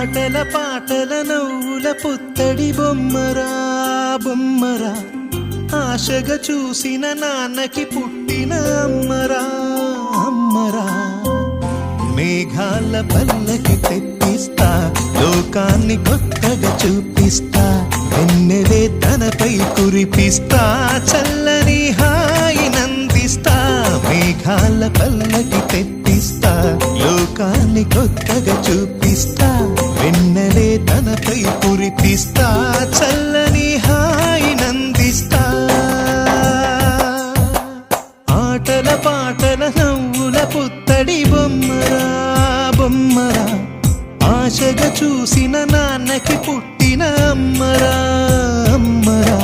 ఆటల పాటల నవ్వుల పుత్తడి బొమ్మరా బొమ్మరా, ఆశగా చూసిన నాన్నకి పుట్టిన అమ్మరా అమ్మరా. మేఘాల పల్లకి తెప్పిస్తా, లోకాన్ని కొత్తగా చూపిస్తా, వెన్నెలే తనపై కురిపిస్తా, చల్లని హాయి నందిస్తా. మేఘాల పల్లకి తెప్పిస్తా, లోకాన్ని కొత్తగా చూపిస్తా, వెన్నెలే తనపై కురిపిస్తా, చల్లని హాయి నందిస్తా. ఆటల పాటల నవ్వుల పుత్తడి బొమ్మరా బొమ్మరా, ఆశగా చూసిన నాన్నకి పుట్టిన అమ్మరా అమ్మరా.